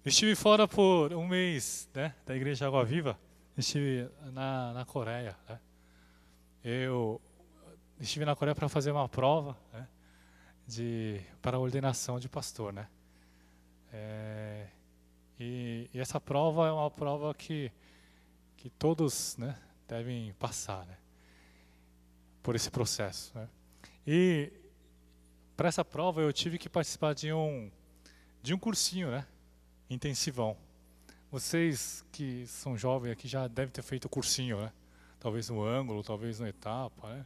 Estive fora por um mês, né, da Igreja Água Viva. Estive na Coreia, né? Eu estive na Coreia para fazer uma prova, né, para a ordenação de pastor, né? E essa prova é uma prova que todos, né, devem passar, né, por esse processo, né? E para essa prova eu tive que participar de um cursinho, né, intensivão. Vocês que são jovens aqui já devem ter feito cursinho, né? Talvez no ângulo, talvez no etapa, né?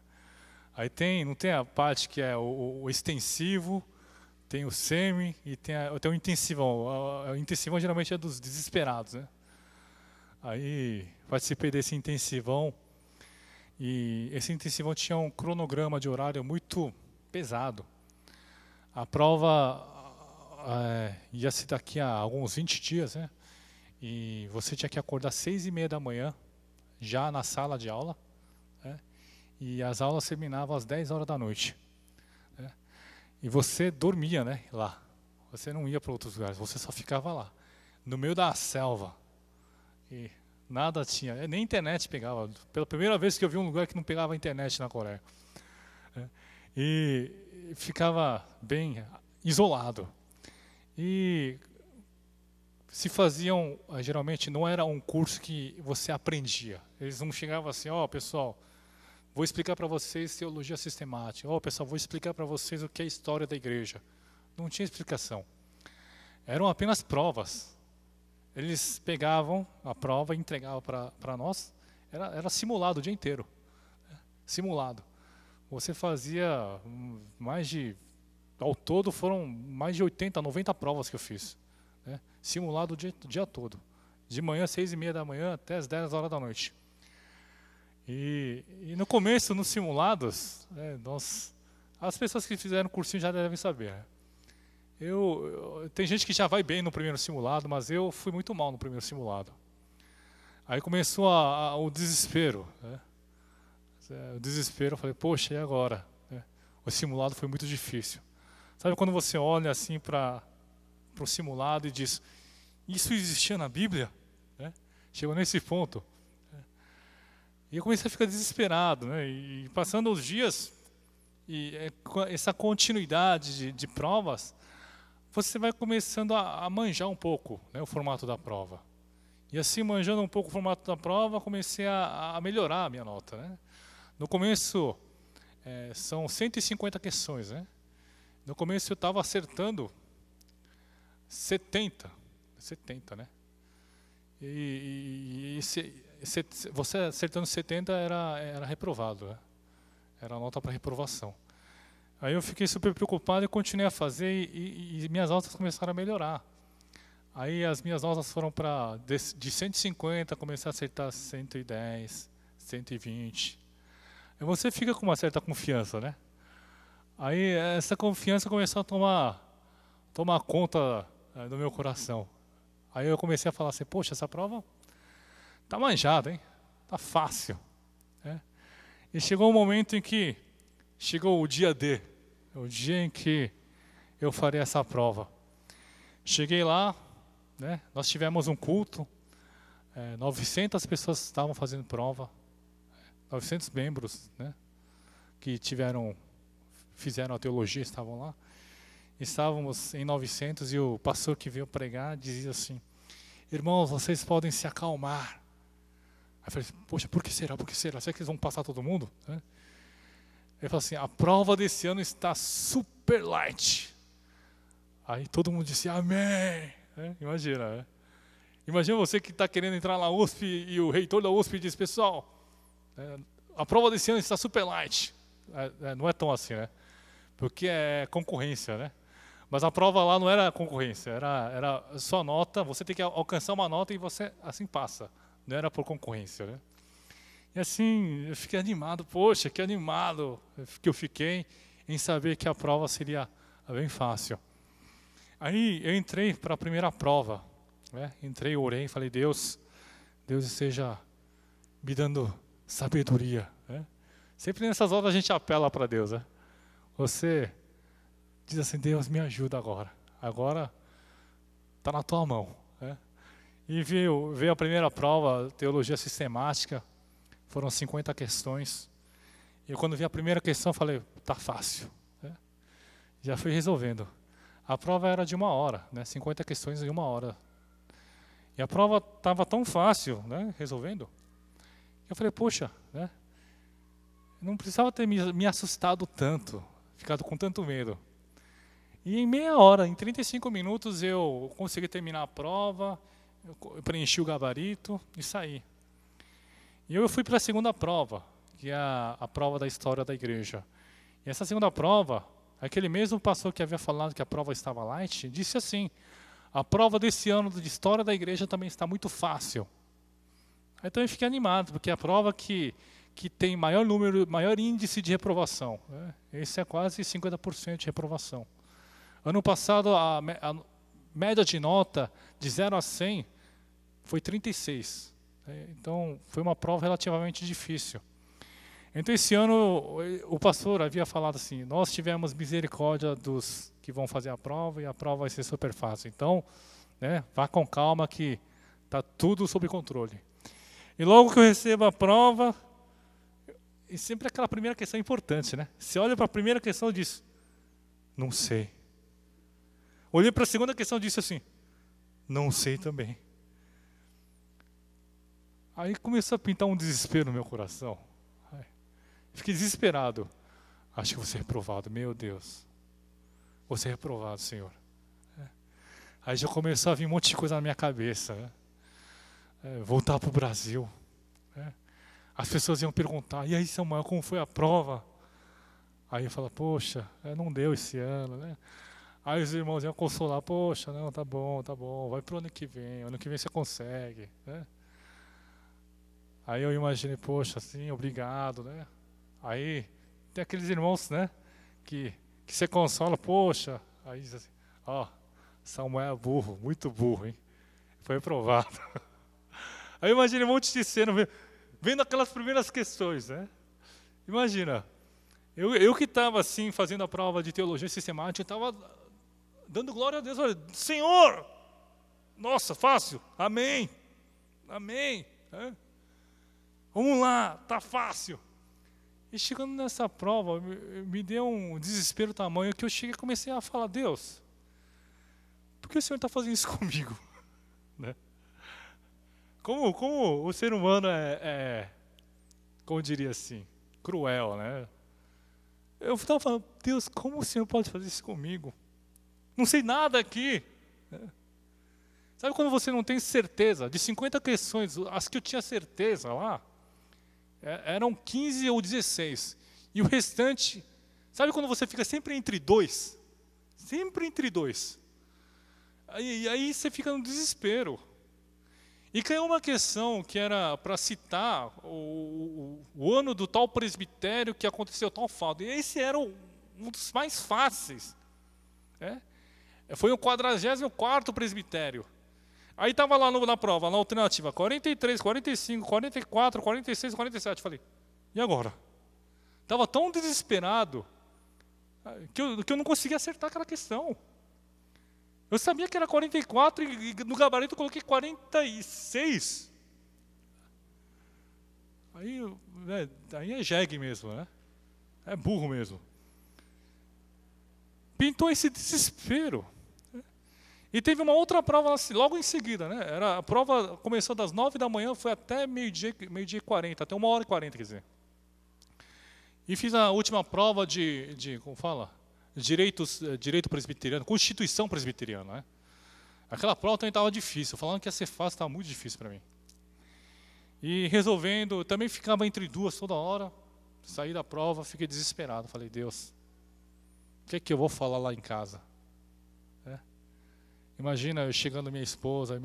Aí não tem a parte que é o extensivo, tem o semi e tem o intensivão. O intensivão geralmente é dos desesperados, né? Aí participei desse intensivão e esse intensivão tinha um cronograma de horário muito pesado. A prova ia ser daqui a alguns 20 dias, né? E você tinha que acordar às 6:30 da manhã, já na sala de aula, né? E as aulas terminavam às 10 horas da noite, né? E você dormia, né, lá. Você não ia para outros lugares, você só ficava lá, no meio da selva. E nada tinha, nem internet pegava. Pela primeira vez que eu vi um lugar que não pegava internet na Coreia, né? E ficava bem isolado. E se faziam, geralmente não era um curso que você aprendia. Eles não chegavam assim, pessoal, vou explicar para vocês teologia sistemática. Pessoal, vou explicar para vocês o que é a história da igreja. Não tinha explicação. Eram apenas provas. Eles pegavam a prova e entregavam para nós. Era simulado o dia inteiro. Simulado. Você fazia ao todo foram mais de 80, 90 provas que eu fiz, né? Simulado o dia todo. De manhã, 6:30 da manhã, até as 10 horas da noite. E no começo, nos simulados, né, as pessoas que fizeram cursinho já devem saber, né? Tem gente que já vai bem no primeiro simulado, mas eu fui muito mal no primeiro simulado. Aí começou o desespero, né? O desespero, eu falei, poxa, e agora? O simulado foi muito difícil. Sabe quando você olha assim para o simulado e diz, isso existia na Bíblia? Né? Chegou nesse ponto. E eu comecei a ficar desesperado, né? E passando os dias, essa continuidade de provas, você vai começando a manjar um pouco, né, o formato da prova. E assim, manjando um pouco o formato da prova, comecei a melhorar a minha nota, né? No começo, são 150 questões, né? No começo eu estava acertando 70, né? Você acertando 70 era reprovado, né? Era nota para reprovação. Aí eu fiquei super preocupado e continuei a fazer e minhas notas começaram a melhorar. Aí as minhas notas foram de 150, comecei a acertar 110, 120. Aí você fica com uma certa confiança, né? Aí essa confiança começou a tomar conta do meu coração. Aí eu comecei a falar assim, poxa, essa prova tá manjada, hein? Tá fácil, né? E chegou um momento em que chegou o dia D, o dia em que eu farei essa prova. Cheguei lá, né? Nós tivemos um culto, 900 pessoas estavam fazendo prova, 900 membros, né? Que fizeram a teologia, estavam lá. Estávamos em 900 e o pastor que veio pregar dizia assim, irmãos, vocês podem se acalmar. Aí eu falei, poxa, por que será? Por que será? Será que eles vão passar todo mundo? Ele falou assim, a prova desse ano está super light. Aí todo mundo disse, amém. Imagina, né? Imagina você que está querendo entrar na USP e o reitor da USP diz, pessoal, a prova desse ano está super light. Não é tão assim, né? Porque é concorrência, né? Mas a prova lá não era concorrência, era só nota, você tem que alcançar uma nota e você assim passa. Não era por concorrência, né? E assim, eu fiquei animado, poxa, que animado que eu fiquei em saber que a prova seria bem fácil. Aí eu entrei para a primeira prova, né? Entrei, orei, falei, Deus esteja me dando sabedoria, né? Sempre nessas horas a gente apela para Deus, né? Você diz assim, Deus me ajuda agora está na tua mão, E veio a primeira prova, teologia sistemática, foram 50 questões. E quando vi a primeira questão, falei, tá fácil. Né? Já fui resolvendo. A prova era de 1 hora, né? 50 questões em 1 hora. E a prova estava tão fácil, né? Resolvendo. Eu falei, poxa, né? Não precisava ter me assustado tanto, ficado com tanto medo. E em meia hora, em 35 minutos, eu consegui terminar a prova, eu preenchi o gabarito e saí. E eu fui para a segunda prova, que é a prova da história da igreja. E essa segunda prova, aquele mesmo pastor que havia falado que a prova estava light, disse assim, a prova desse ano de história da igreja também está muito fácil. Então eu fiquei animado, porque é a prova que tem maior índice de reprovação. Né? Esse é quase 50% de reprovação. Ano passado, a média de nota de 0 a 100 foi 36. Então, foi uma prova relativamente difícil. Então, esse ano, o pastor havia falado assim, nós tivemos misericórdia dos que vão fazer a prova e a prova vai ser super fácil. Então, né, vá com calma que está tudo sob controle. E logo que eu recebo a prova, e sempre aquela primeira questão importante, né? Você olha para a primeira questão e diz, não sei. Olhei para a segunda questão e disse assim, não sei também. Aí começou a pintar um desespero no meu coração. Fiquei desesperado. Acho que vou ser reprovado, meu Deus. Vou ser reprovado, Senhor. Aí já começou a vir um monte de coisa na minha cabeça. Né? Voltar para o Brasil. As pessoas iam perguntar, e aí, Samuel, como foi a prova? Aí eu falo, poxa, não deu esse ano, né? Aí os irmãos iam consolar, poxa, não, tá bom, vai pro ano que vem você consegue, né? Aí eu imaginei, poxa, assim, obrigado, né? Aí tem aqueles irmãos, né, que você consola, poxa, aí diz assim, ó, Samuel é burro, muito burro, hein? Foi reprovado. Aí eu imaginei um monte de cena, vendo aquelas primeiras questões, né? Imagina, eu que estava assim, fazendo a prova de teologia sistemática, estava dando glória a Deus, olha, Senhor, nossa, fácil, amém, amém, né? Vamos lá, tá fácil. E chegando nessa prova, me deu um desespero tamanho que eu cheguei e comecei a falar, Deus, por que o Senhor está fazendo isso comigo? Né? Como o ser humano como eu diria assim, cruel, né? Eu estava falando, Deus, como o Senhor pode fazer isso comigo? Não sei nada aqui. Sabe quando você não tem certeza? De 50 questões, as que eu tinha certeza lá, eram 15 ou 16. E o restante, sabe quando você fica sempre entre dois? Sempre entre dois. Aí você fica no desespero. E caiu uma questão que era para citar o ano do tal presbitério que aconteceu tal fato. E esse era um dos mais fáceis. Né? Foi o 44º presbitério. Aí estava lá na prova, na alternativa, 43, 45, 44, 46, 47. Falei, e agora? Estava tão desesperado que eu não conseguia acertar aquela questão. Eu sabia que era 44 e no gabarito eu coloquei 46. Aí é jegue mesmo, né? É burro mesmo. Pintou esse desespero. E teve uma outra prova logo em seguida, né? A prova começou das 9 da manhã, foi até meio-dia e 40, até 1h40, quer dizer. E fiz a última prova como fala? Direito presbiteriano, Constituição presbiteriana, né? Aquela prova também estava difícil, falando que ia ser fácil, estava muito difícil para mim. E resolvendo, também ficava entre duas toda hora, saí da prova, fiquei desesperado, falei, Deus, o que é que eu vou falar lá em casa? Imagina eu chegando minha esposa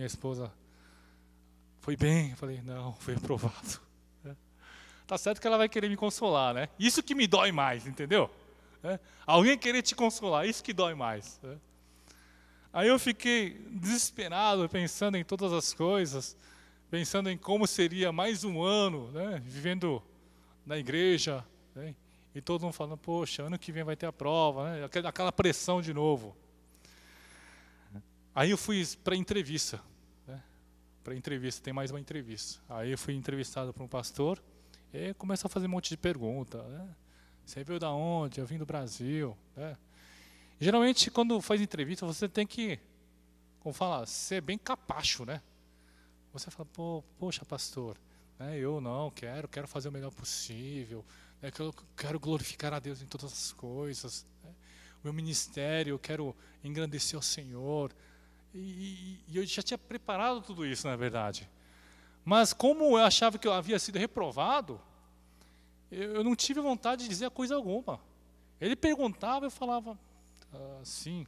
foi bem, eu falei, não, foi reprovado. Tá certo que ela vai querer me consolar, né? Isso que me dói mais, entendeu? Alguém querer te consolar, isso que dói mais. Aí eu fiquei desesperado, pensando em todas as coisas, pensando em como seria mais um ano, né, vivendo na igreja, né, e todo mundo falando, poxa, ano que vem vai ter a prova, né, aquela pressão de novo. Aí eu fui para a entrevista, né, para entrevista, tem mais uma entrevista. Aí eu fui entrevistado por um pastor, e começa a fazer um monte de pergunta, né? Você veio da onde? Eu vim do Brasil, né? Geralmente, quando faz entrevista, você tem que, como fala, ser bem capacho, né? Você fala, poxa, pastor, né, eu não quero fazer o melhor possível, né, que eu quero glorificar a Deus em todas as coisas, né? O meu ministério, eu quero engrandecer o Senhor. E eu já tinha preparado tudo isso, na verdade. Mas como eu achava que eu havia sido reprovado, eu não tive vontade de dizer coisa alguma. Ele perguntava, eu falava, sim,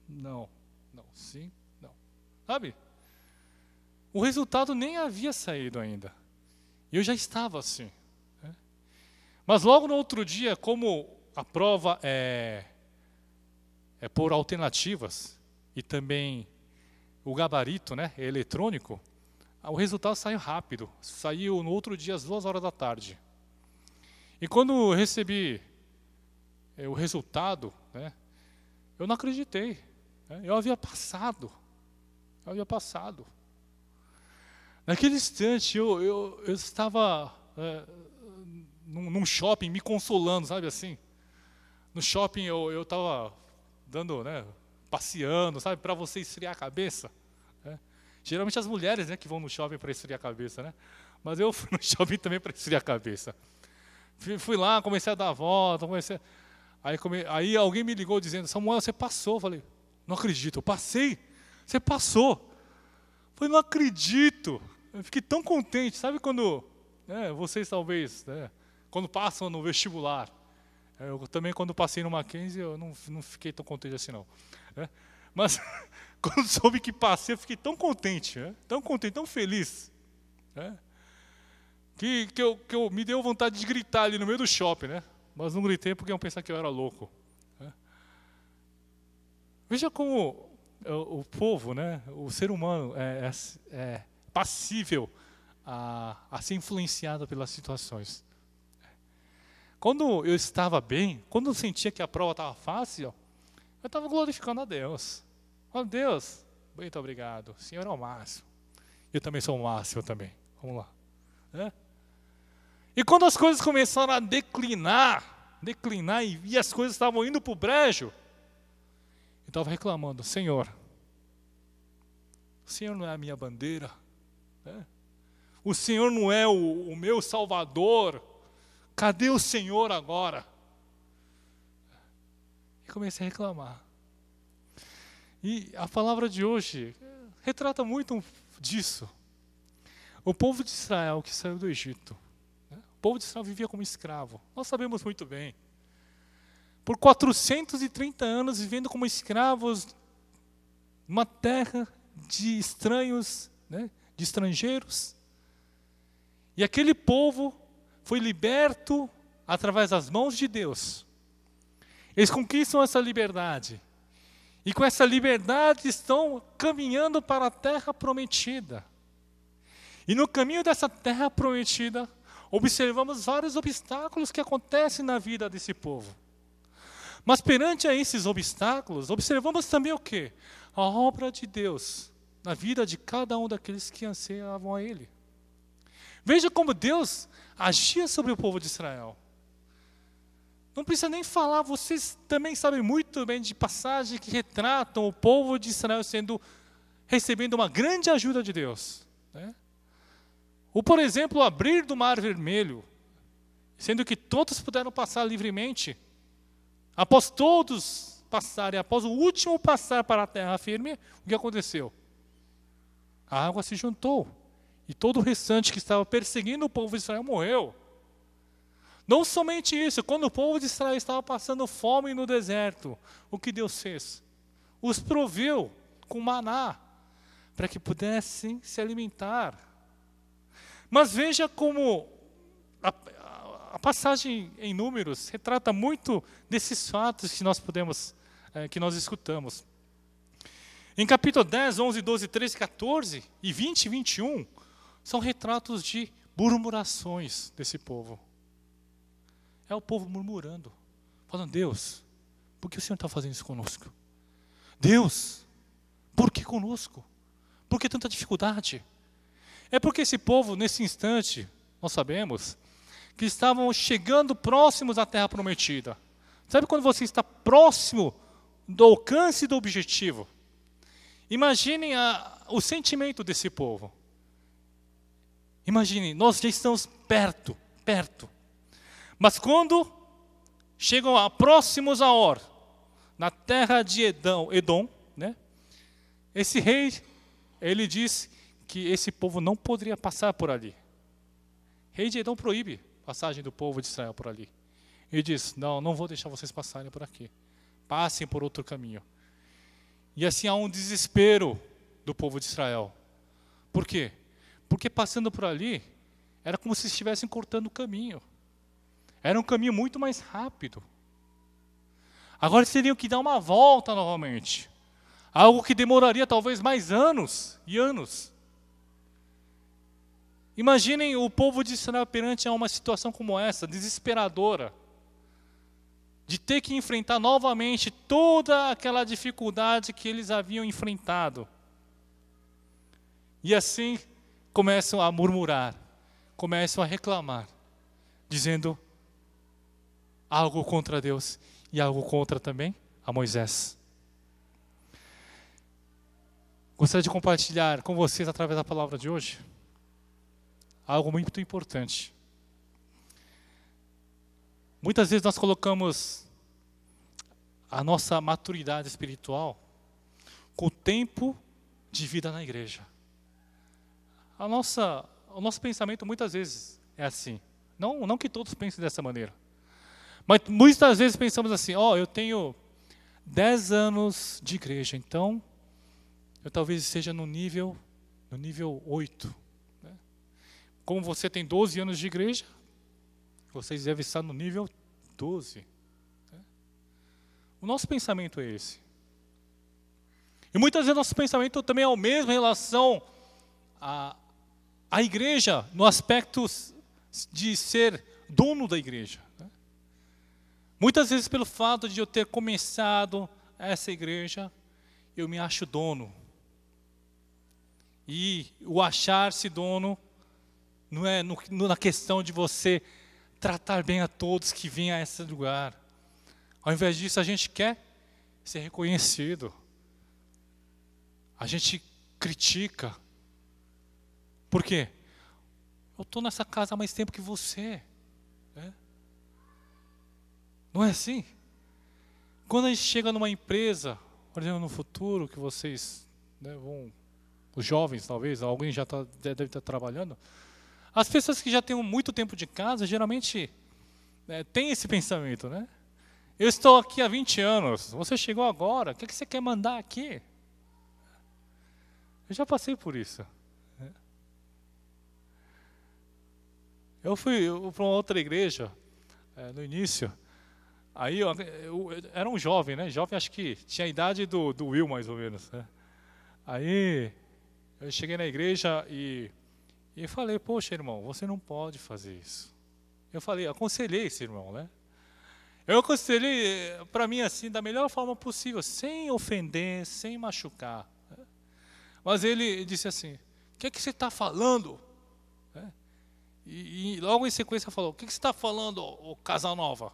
não, sim, não. Sabe? O resultado nem havia saído ainda. E eu já estava assim, né? Mas logo no outro dia, como a prova é por alternativas e também o gabarito, né, é eletrônico, o resultado saiu rápido. Saiu no outro dia às 2h da tarde. E quando eu recebi o resultado, né, eu não acreditei, né? Eu havia passado. Naquele instante, eu estava num shopping me consolando, sabe assim? No shopping eu estava dando, né, passeando, sabe, para você esfriar a cabeça, né? Geralmente as mulheres, né, que vão no shopping para esfriar a cabeça, né? Mas eu fui no shopping também para esfriar a cabeça. Fui lá, comecei a dar a volta, aí alguém me ligou dizendo, Samuel, você passou. Eu falei, não acredito, eu passei. Você passou. Eu falei, não acredito. Eu fiquei tão contente, sabe quando, né, vocês talvez, né, quando passam no vestibular. Eu também, quando passei no Mackenzie, eu não fiquei tão contente assim, não. Né? Mas, quando soube que passei, eu fiquei tão contente, né? Tão contente, tão feliz. Né? Que eu me deu vontade de gritar ali no meio do shopping, né? Mas não gritei porque iam pensar que eu era louco. Né? Veja como o povo, né, o ser humano é passível a ser influenciado pelas situações. Quando eu estava bem, quando eu sentia que a prova estava fácil, eu estava glorificando a Deus. Oh, Deus, muito obrigado. O Senhor é o máximo. Eu também sou o máximo também. Vamos lá. É? E quando as coisas começaram a declinar e as coisas estavam indo para o brejo, eu estava reclamando, Senhor, o Senhor não é a minha bandeira, né? O Senhor não é o meu Salvador, cadê o Senhor agora? E comecei a reclamar. E a palavra de hoje retrata muito disso. O povo de Israel que saiu do Egito, né? O povo de Israel vivia como escravo. Nós sabemos muito bem. Por 430 anos vivendo como escravos numa terra de estranhos, né? De estrangeiros. E aquele povo foi liberto através das mãos de Deus. Eles conquistam essa liberdade. E com essa liberdade estão caminhando para a terra prometida. E no caminho dessa terra prometida, observamos vários obstáculos que acontecem na vida desse povo. Mas perante a esses obstáculos, observamos também o quê? A obra de Deus na vida de cada um daqueles que ansiavam a Ele. Veja como Deus agia sobre o povo de Israel. Não precisa nem falar, vocês também sabem muito bem de passagens que retratam o povo de Israel recebendo uma grande ajuda de Deus, né? Ou, por exemplo, o abrir do Mar Vermelho, sendo que todos puderam passar livremente. Após todos passarem, após o último passar para a terra firme, o que aconteceu? A água se juntou. E todo o restante que estava perseguindo o povo de Israel morreu. Não somente isso, quando o povo de Israel estava passando fome no deserto, o que Deus fez? Os proveu com maná, para que pudessem se alimentar. Mas veja como a passagem em Números retrata muito desses fatos que nós escutamos. Em capítulo 10, 11, 12, 13, 14 e 20 e 21, são retratos de murmurações desse povo. É o povo murmurando, falando, Deus, por que o Senhor está fazendo isso conosco? Deus, por que conosco? Por que tanta dificuldade? É porque esse povo, nesse instante, nós sabemos, que estavam chegando próximos à terra prometida. Sabe quando você está próximo do alcance do objetivo? Imaginem o sentimento desse povo. Imaginem, nós já estamos perto. Mas quando chegam próximos a Or, na terra de Edom, né? Esse rei, ele diz que esse povo não poderia passar por ali. Rei de Edom proíbe a passagem do povo de Israel por ali. Ele diz, não vou deixar vocês passarem por aqui. Passem por outro caminho. E assim há um desespero do povo de Israel. Por quê? Porque passando por ali, era como se estivessem cortando o caminho. Era um caminho muito mais rápido. Agora eles teriam que dar uma volta novamente. Algo que demoraria talvez mais anos e anos. Imaginem o povo de Israel perante a uma situação como essa, desesperadora, de ter que enfrentar novamente toda aquela dificuldade que eles haviam enfrentado. E assim começam a murmurar, começam a reclamar, dizendo algo contra Deus e algo contra também a Moisés. Gostaria de compartilhar com vocês, através da palavra de hoje, algo muito importante. Muitas vezes nós colocamos a nossa maturidade espiritual com o tempo de vida na igreja. O nosso pensamento muitas vezes é assim. Não que todos pensem dessa maneira. Mas muitas vezes pensamos assim, eu tenho 10 anos de igreja, então eu talvez esteja no nível 8. Né? Como você tem 12 anos de igreja, vocês devem estar no nível 12. Né? O nosso pensamento é esse. E muitas vezes nosso pensamento também é o mesmo em relação à igreja, no aspecto de ser dono da igreja. Né? Muitas vezes pelo fato de eu ter começado essa igreja, eu me acho dono. E o achar-se dono não é na questão de você tratar bem a todos que vêm a esse lugar. Ao invés disso, a gente quer ser reconhecido. A gente critica. Por quê? Eu estou nessa casa há mais tempo que você. Né? Não é assim? Quando a gente chega numa empresa, por exemplo, no futuro, que vocês vão... Os jovens, talvez, alguém já deve estar trabalhando. As pessoas que já têm muito tempo de casa, geralmente, têm esse pensamento, né? Eu estou aqui há 20 anos, você chegou agora, o que você quer mandar aqui? Eu já passei por isso. Eu fui para uma outra igreja, no início, aí eu era um jovem, né? Jovem, acho que tinha a idade do Will, mais ou menos. Né? Aí... eu cheguei na igreja e falei, poxa, irmão, você não pode fazer isso. Eu aconselhei esse irmão, né? Eu aconselhei para mim assim, da melhor forma possível, sem ofender, sem machucar. Né? Mas ele disse assim, o que você está falando? Né? E logo em sequência falou, o que você está falando, ô casa nova?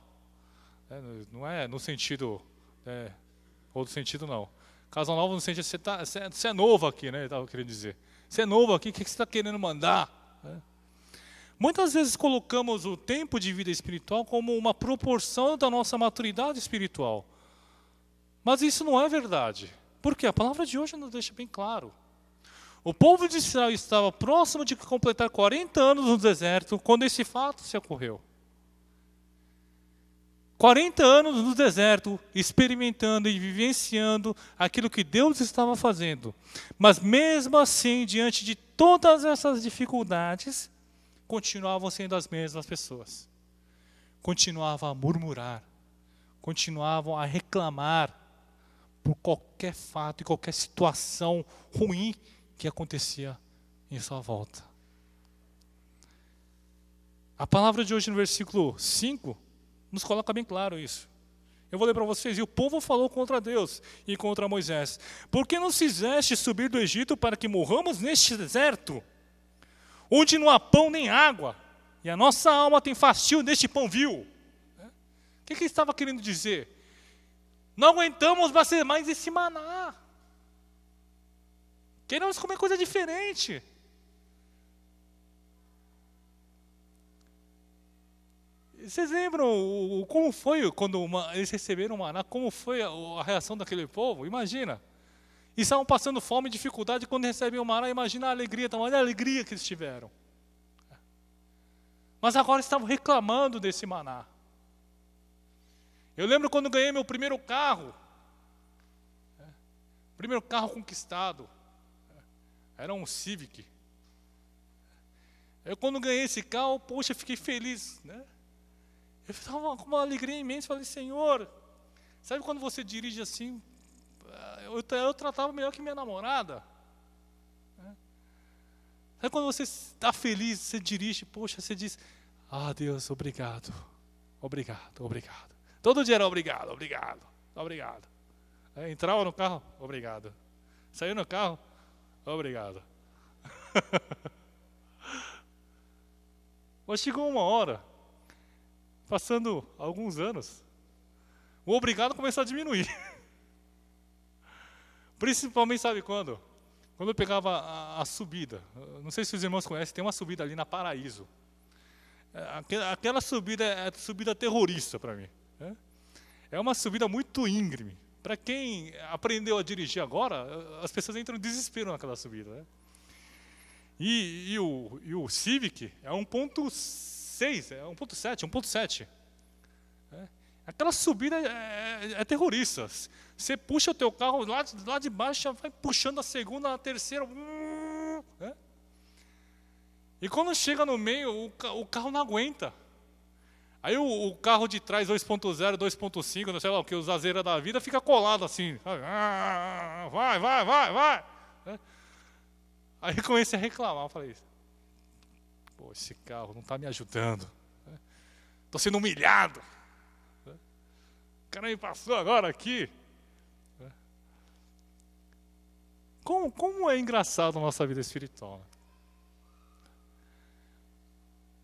Não é no sentido, outro sentido não. Casa nova no sentido, você é novo aqui, né? Eu estava querendo dizer. Você é novo aqui, o que você está querendo mandar? Muitas vezes colocamos o tempo de vida espiritual como uma proporção da nossa maturidade espiritual. Mas isso não é verdade. Por quê? A palavra de hoje nos deixa bem claro. O povo de Israel estava próximo de completar 40 anos no deserto quando esse fato se ocorreu. 40 anos no deserto, experimentando e vivenciando aquilo que Deus estava fazendo. Mas mesmo assim, diante de todas essas dificuldades, continuavam sendo as mesmas pessoas. Continuavam a murmurar, continuavam a reclamar por qualquer fato e qualquer situação ruim que acontecia em sua volta. A palavra de hoje no versículo 5 nos coloca bem claro isso. Eu vou ler para vocês. E o povo falou contra Deus e contra Moisés: por que nos fizeste subir do Egito para que morramos neste deserto, onde não há pão nem água, e a nossa alma tem fastio neste pão vil? O que ele estava querendo dizer? Não aguentamos mais esse maná. Queremos comer coisa diferente. Vocês lembram como foi quando eles receberam o maná? Como foi a reação daquele povo? Imagina. E estavam passando fome e dificuldade. Quando recebem o maná, imagina a alegria. Olha a alegria que eles tiveram. Mas agora estavam reclamando desse maná. Eu lembro quando ganhei meu primeiro carro. Primeiro carro conquistado. Era um Civic. Eu quando ganhei esse carro, poxa, fiquei feliz, né? Eu estava com uma alegria imensa, falei: Senhor, sabe quando você dirige assim? Eu tratava melhor que minha namorada. Sabe quando você está feliz, você dirige, poxa, você diz: ah, Deus, obrigado, obrigado, obrigado. Todo dia era obrigado, obrigado, obrigado. Entrava no carro, obrigado. Saiu no carro, obrigado. Mas chegou uma hora, passando alguns anos, o obrigado começou a diminuir. Principalmente, sabe quando? Quando eu pegava a subida. Não sei se os irmãos conhecem, tem uma subida ali na Paraíso. Aquela subida é subida terrorista para mim. É uma subida muito íngreme. Para quem aprendeu a dirigir agora, as pessoas entram em desespero naquela subida. E o Civic é 1.6, é 1.7, 1.7. Aquela subida é terrorista. Você puxa o teu carro lá de baixo, vai puxando a segunda, a terceira. E quando chega no meio, o carro não aguenta. Aí o carro de trás, 2.0, 2.5, não sei lá o que, os azeiras da vida, fica colado assim. Vai. Aí comecei a reclamar, falei: pô, esse carro não está me ajudando. Estou sendo humilhado. O cara me passou agora aqui. Como é engraçado a nossa vida espiritual. Né?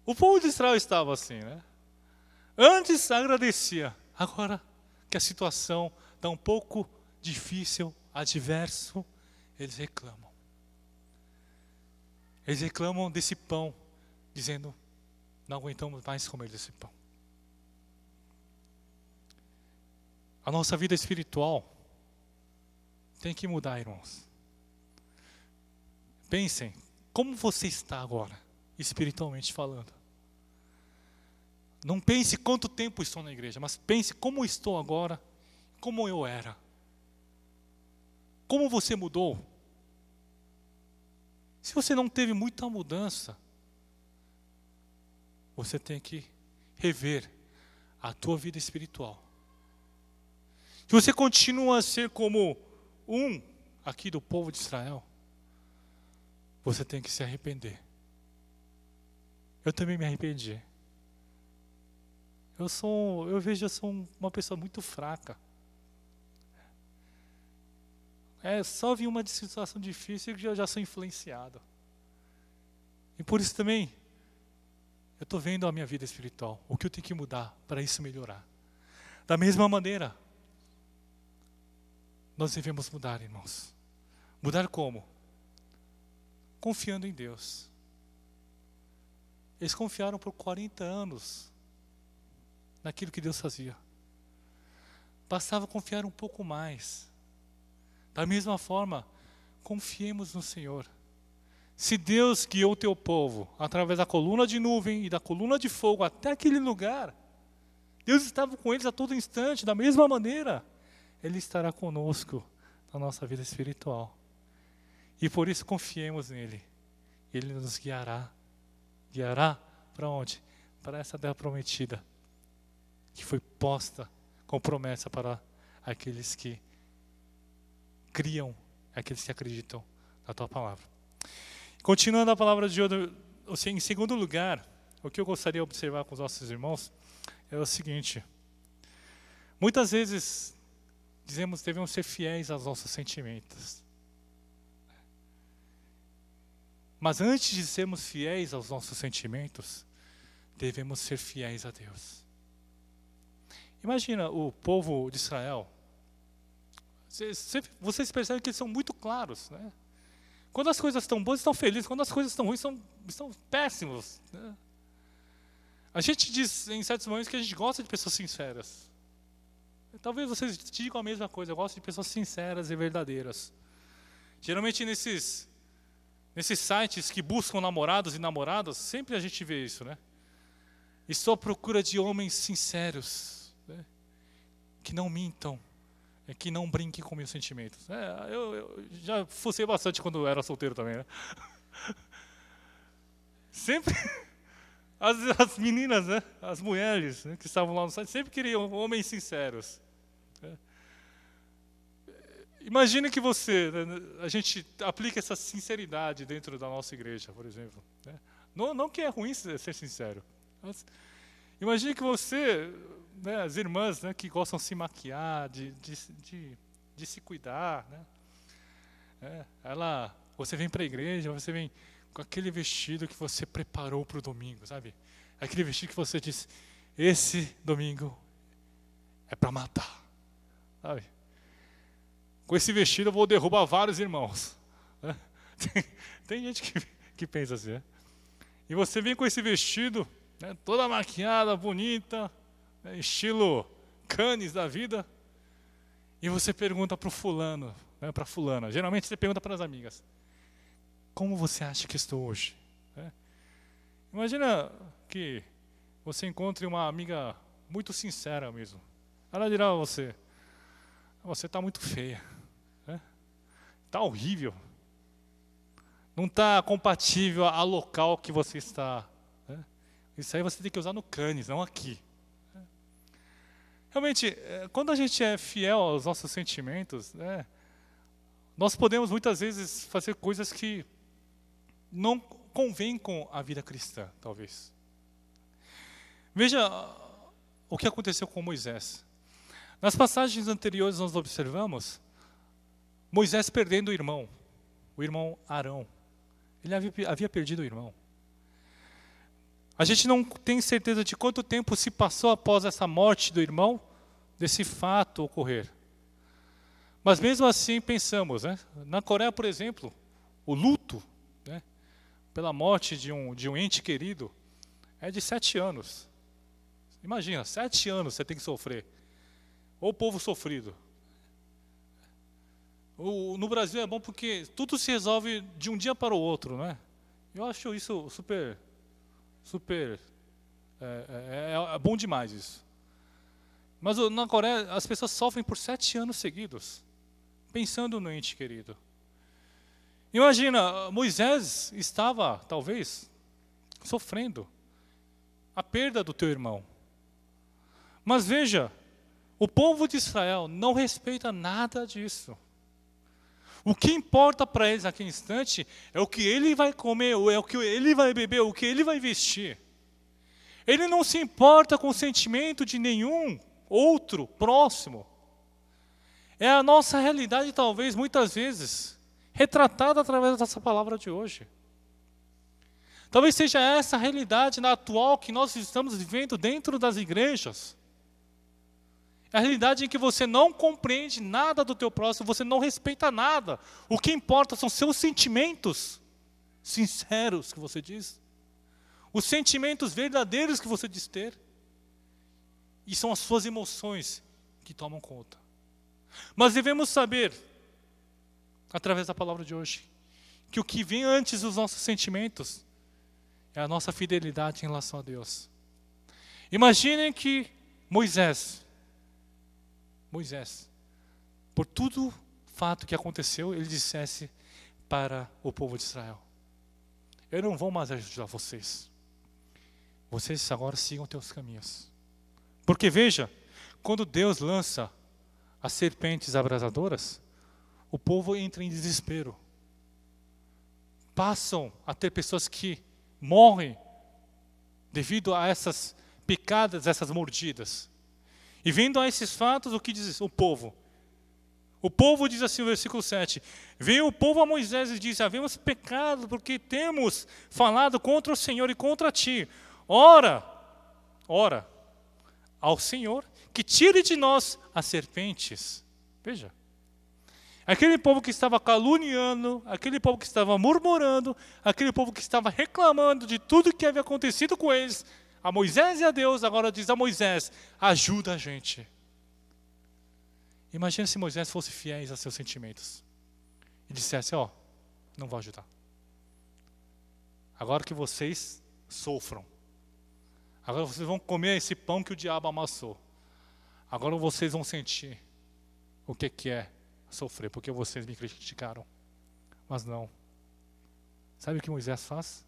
O povo de Israel estava assim, né? Antes agradecia, agora que a situação está um pouco difícil, adverso, eles reclamam. Eles reclamam desse pão, dizendo: não aguentamos mais comer desse pão. A nossa vida espiritual tem que mudar, irmãos. Pensem, como você está agora, espiritualmente falando. Não pense quanto tempo estou na igreja, mas pense como estou agora, como eu era. Como você mudou? Se você não teve muita mudança, você tem que rever a tua vida espiritual. Se você continua a ser como um aqui do povo de Israel, você tem que se arrepender. Eu também me arrependi. Eu vejo que eu sou uma pessoa muito fraca. Só vi uma situação difícil e eu já sou influenciado. E por isso também, eu estou vendo a minha vida espiritual, o que eu tenho que mudar para isso melhorar. Da mesma maneira, nós devemos mudar, irmãos. Mudar como? Confiando em Deus. Eles confiaram por 40 anos naquilo que Deus fazia. Bastava confiar um pouco mais. Da mesma forma, confiemos no Senhor. Se Deus guiou o teu povo através da coluna de nuvem e da coluna de fogo até aquele lugar, Deus estava com eles a todo instante. Da mesma maneira, Ele estará conosco na nossa vida espiritual. E por isso confiemos nele. Ele nos guiará. Guiará para onde? Para essa terra prometida, que foi posta com promessa para aqueles que criam, aqueles que acreditam na tua palavra. Continuando a palavra de hoje, em segundo lugar, o que eu gostaria de observar com os nossos irmãos é o seguinte: Muitas vezes dizemos que devemos ser fiéis aos nossos sentimentos. Mas antes de sermos fiéis aos nossos sentimentos, devemos ser fiéis a Deus. Imagina o povo de Israel. Vocês percebem que eles são muito claros, né? Quando as coisas estão boas, estão felizes. Quando as coisas estão ruins, estão péssimos, né? A gente diz em certos momentos que a gente gosta de pessoas sinceras. Talvez vocês digam a mesma coisa. Eu gosto de pessoas sinceras e verdadeiras. Geralmente nesses sites que buscam namorados e namoradas, sempre a gente vê isso, né? Estou à procura de homens sinceros, né? Que não mintam, que não brinquem com meus sentimentos. Eu já fucei bastante quando eu era solteiro também, né? Sempre as meninas, né? As mulheres, né, que estavam lá no site, sempre queriam homens sinceros. Imagine que a gente aplica essa sinceridade dentro da nossa igreja, por exemplo, né? Não que é ruim ser sincero. Mas imagine que você, né, as irmãs, né, que gostam de se maquiar, de se cuidar, né? Você vem para a igreja, você vem com aquele vestido que você preparou para o domingo, sabe? Aquele vestido que você diz, esse domingo é para matar, sabe? Com esse vestido eu vou derrubar vários irmãos. Tem gente que pensa assim, né? E você vem com esse vestido, né, toda maquiada, bonita, né, estilo Cannes da vida, e você pergunta para o fulano, né, para a fulana. Geralmente você pergunta para as amigas, como você acha que estou hoje? Imagina que você encontre uma amiga muito sincera mesmo. Ela dirá a você, você está muito feia. Está horrível. Não está compatível ao local que você está. Né? Isso aí você tem que usar no Cannes, não aqui. Realmente, quando a gente é fiel aos nossos sentimentos, né, nós podemos muitas vezes fazer coisas que não convêm com a vida cristã, talvez. Veja o que aconteceu com Moisés. Nas passagens anteriores nós observamos Moisés perdendo o irmão Arão. Ele havia perdido o irmão. A gente não tem certeza de quanto tempo se passou após essa morte do irmão, desse fato ocorrer. Mas mesmo assim pensamos, né? Na Coreia, por exemplo, o luto, né, pela morte de um ente querido é de 7 anos. Imagina, 7 anos você tem que sofrer. Ou o povo sofrido. No Brasil é bom porque tudo se resolve de um dia para o outro, né? Eu acho isso super bom demais isso. Mas na Coreia as pessoas sofrem por 7 anos seguidos, pensando no ente querido. Imagina, Moisés estava, talvez, sofrendo a perda do teu irmão. Mas veja, o povo de Israel não respeita nada disso. O que importa para eles naquele instante é o que ele vai comer, é o que ele vai beber, o que ele vai vestir. Ele não se importa com o sentimento de nenhum outro próximo. É a nossa realidade, talvez, muitas vezes, retratada através dessa palavra de hoje. Talvez seja essa a realidade atual que nós estamos vivendo dentro das igrejas. É a realidade em que você não compreende nada do teu próximo, você não respeita nada. O que importa são seus sentimentos sinceros que você diz. Os sentimentos verdadeiros que você diz ter. E são as suas emoções que tomam conta. Mas devemos saber, através da palavra de hoje, que o que vem antes dos nossos sentimentos é a nossa fidelidade em relação a Deus. Imaginem que Moisés, por todo fato que aconteceu, ele dissesse para o povo de Israel, eu não vou mais ajudar vocês. Vocês agora sigam teus caminhos. Porque veja, quando Deus lança as serpentes abrasadoras, o povo entra em desespero. Passam a ter pessoas que morrem devido a essas picadas, essas mordidas. E vendo a esses fatos, o que diz o povo? O povo diz assim no versículo 7, veio o povo a Moisés e disse, havemos pecado porque temos falado contra o Senhor e contra ti. Ora ao Senhor que tire de nós as serpentes. Veja, aquele povo que estava caluniando, aquele povo que estava murmurando, aquele povo que estava reclamando de tudo que havia acontecido com eles, a Moisés e a Deus, agora diz a Moisés, ajuda a gente. Imagina se Moisés fosse fiel a seus sentimentos e dissesse, não vou ajudar. Agora que vocês sofram. Agora vocês vão comer esse pão que o diabo amassou. Agora vocês vão sentir o que é sofrer, porque vocês me criticaram. Mas não. Sabe o que Moisés faz?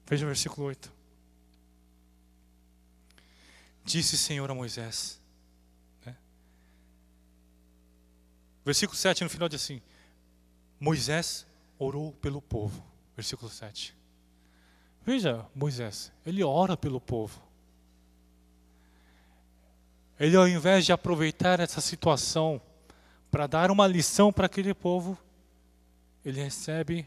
Veja o versículo 8. Disse o Senhor a Moisés. Versículo 7 no final diz assim, Moisés orou pelo povo. Versículo 7. Veja, Moisés, ele ora pelo povo. Ele, ao invés de aproveitar essa situação para dar uma lição para aquele povo, ele recebe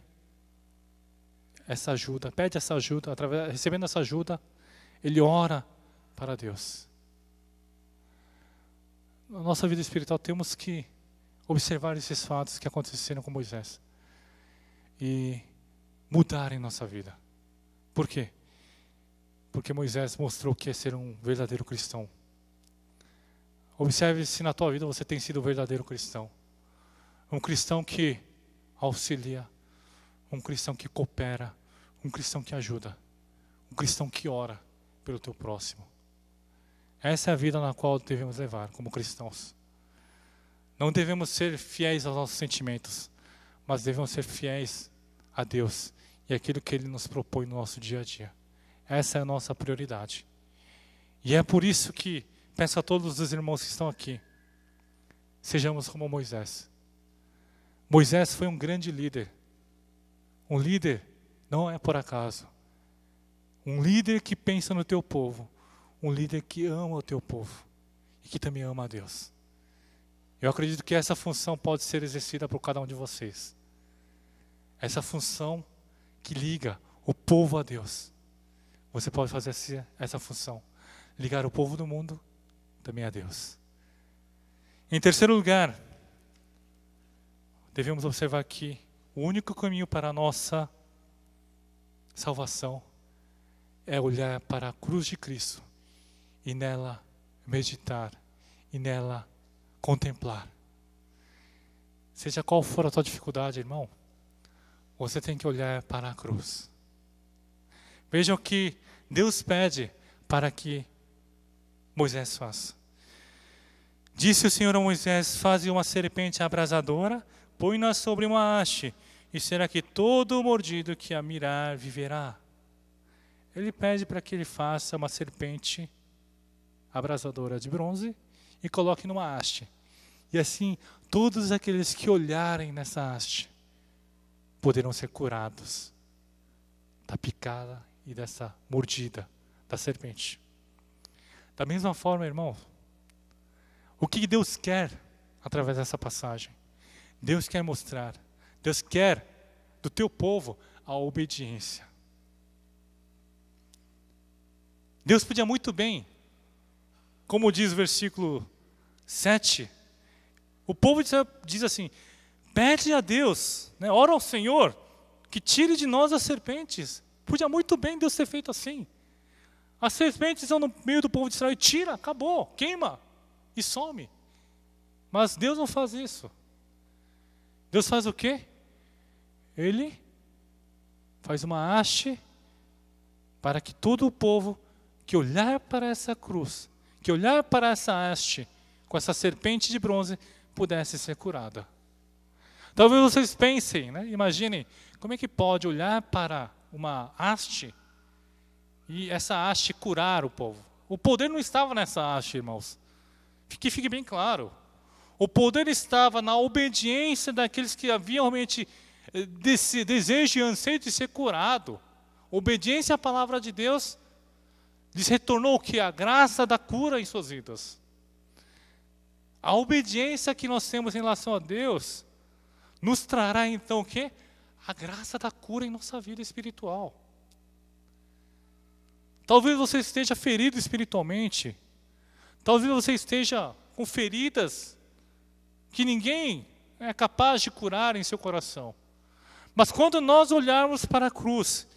essa ajuda, pede essa ajuda, recebendo essa ajuda, ele ora para Deus. Na nossa vida espiritual temos que observar esses fatos que aconteceram com Moisés e mudar em nossa vida. Por quê? Porque Moisés mostrou o que é ser um verdadeiro cristão. Observe se na tua vida você tem sido um verdadeiro cristão. Um cristão que auxilia, um cristão que coopera, um cristão que ajuda, um cristão que ora pelo teu próximo. Essa é a vida na qual devemos levar como cristãos. Não devemos ser fiéis aos nossos sentimentos, mas devemos ser fiéis a Deus e aquilo que Ele nos propõe no nosso dia a dia. Essa é a nossa prioridade. E é por isso que peço a todos os irmãos que estão aqui, sejamos como Moisés. Moisés foi um grande líder. Um líder não é por acaso. Um líder que pensa no teu povo. Um líder que ama o teu povo e que também ama a Deus. Eu acredito que essa função pode ser exercida por cada um de vocês. Essa função que liga o povo a Deus. Você pode fazer essa função. Ligar o povo do mundo também a Deus. Em terceiro lugar, devemos observar que o único caminho para a nossa salvação é olhar para a cruz de Cristo e nela meditar e nela contemplar. Seja qual for a tua dificuldade, irmão, você tem que olhar para a cruz. Vejam que Deus pede para que Moisés faça. Disse o Senhor a Moisés, faze uma serpente abrasadora, põe-na sobre uma haste, e será que todo mordido que a mirar viverá. Ele pede para que ele faça uma serpente abrasadora de bronze e coloque numa haste. E assim, todos aqueles que olharem nessa haste poderão ser curados da picada e dessa mordida da serpente. Da mesma forma, irmão, o que Deus quer através dessa passagem? Deus quer mostrar, Deus quer do teu povo a obediência. Deus podia muito bem, como diz o versículo 7, o povo diz assim, pede a Deus, ora ao Senhor, que tire de nós as serpentes. Podia muito bem Deus ter feito assim. As serpentes estão no meio do povo de Israel, tira, acabou, queima e some. Mas Deus não faz isso. Deus faz o quê? Ele faz uma haste para que todo o povo que olhar para essa cruz, que olhar para essa haste, com essa serpente de bronze, pudesse ser curada. Talvez vocês pensem, imaginem, como é que pode olhar para uma haste e essa haste curar o povo? O poder não estava nessa haste, irmãos. Que fique bem claro. O poder estava na obediência daqueles que haviam realmente desse desejo e anseio de ser curado. Obediência à palavra de Deus lhes retornou o que? A graça da cura em suas vidas. A obediência que nós temos em relação a Deus nos trará então o quê? A graça da cura em nossa vida espiritual. Talvez você esteja ferido espiritualmente. Talvez você esteja com feridas que ninguém é capaz de curar em seu coração. Mas quando nós olharmos para a cruz,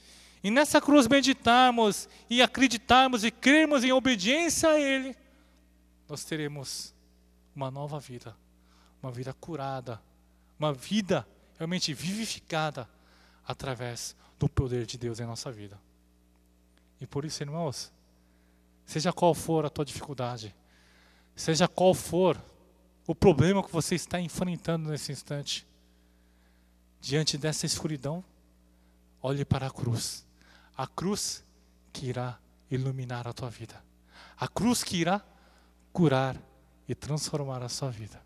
e nessa cruz meditarmos e acreditarmos e crermos em obediência a Ele, nós teremos uma nova vida, uma vida curada, uma vida realmente vivificada através do poder de Deus em nossa vida. E por isso, irmãos, seja qual for a tua dificuldade, seja qual for o problema que você está enfrentando nesse instante, diante dessa escuridão, olhe para a cruz que irá iluminar a tua vida, a cruz que irá curar e transformar a sua vida.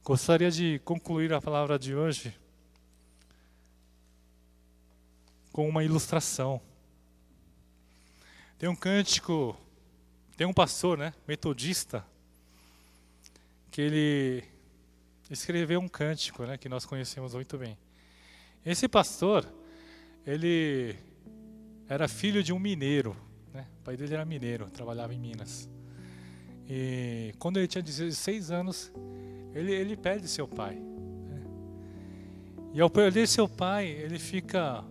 Gostaria de concluir a palavra de hoje com uma ilustração. Tem um cântico, tem um pastor, metodista, que ele escreveu um cântico, que nós conhecemos muito bem. Esse pastor, ele era filho de um mineiro, O pai dele era mineiro, trabalhava em Minas. E quando ele tinha 16 anos, ele perde seu pai. E ao perder seu pai, ele fica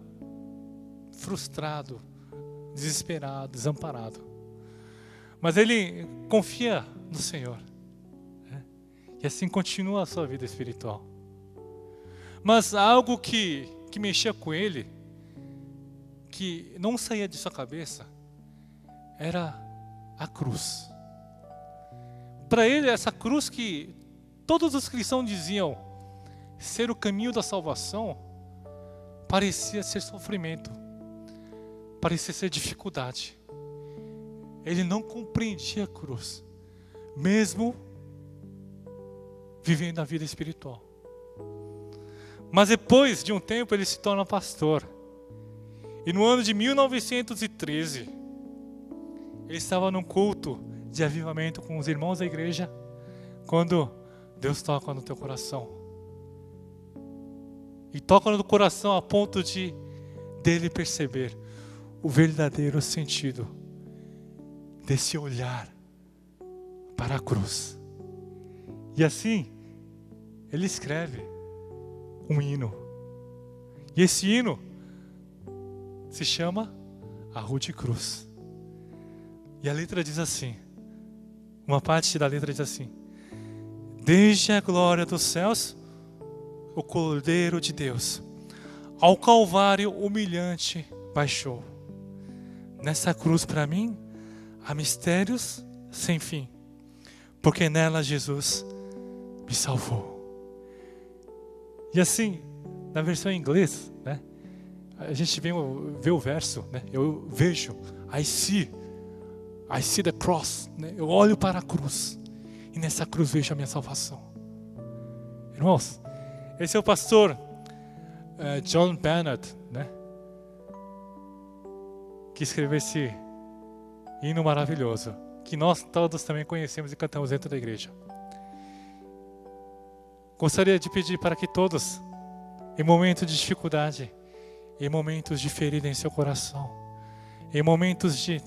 frustrado, desesperado, desamparado. Mas ele confia no Senhor. E assim continua a sua vida espiritual. Mas algo que mexia com ele, que não saía de sua cabeça, era a cruz. Para ele, essa cruz que todos os cristãos diziam ser o caminho da salvação, parecia ser sofrimento, parecia ser dificuldade. Ele não compreendia a cruz, mesmo vivendo a vida espiritual. Mas depois de um tempo ele se torna pastor. E no ano de 1913, ele estava num culto de avivamento com os irmãos da igreja, quando Deus toca no teu coração. E toca no coração a ponto dele perceber o verdadeiro sentido desse olhar para a cruz. E assim, ele escreve um hino. E esse hino se chama A Rude Cruz. E a letra diz assim, uma parte da letra diz assim: desde a glória dos céus, o Cordeiro de Deus, ao Calvário humilhante baixou. Nessa cruz para mim, há mistérios sem fim, porque nela Jesus me salvou. E assim, na versão em inglês, a gente vê o verso, eu vejo, I see the cross, eu olho para a cruz, e nessa cruz vejo a minha salvação. Irmãos, esse é o pastor John Bennett, que escreveu esse hino maravilhoso, que nós todos também conhecemos e cantamos dentro da igreja. Gostaria de pedir para que todos, em momentos de dificuldade, em momentos de ferida em seu coração, em momentos de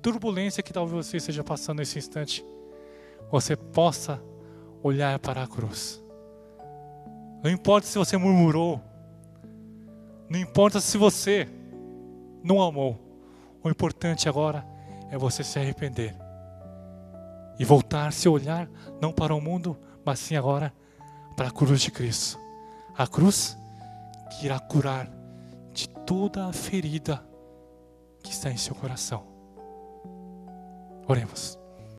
turbulência que talvez você esteja passando nesse instante, você possa olhar para a cruz. Não importa se você murmurou, não importa se você não amou, o importante agora é você se arrepender e voltar seu olhar não para o mundo, mas sim agora para a cruz de Cristo. A cruz que irá curar de toda a ferida que está em seu coração. Oremos.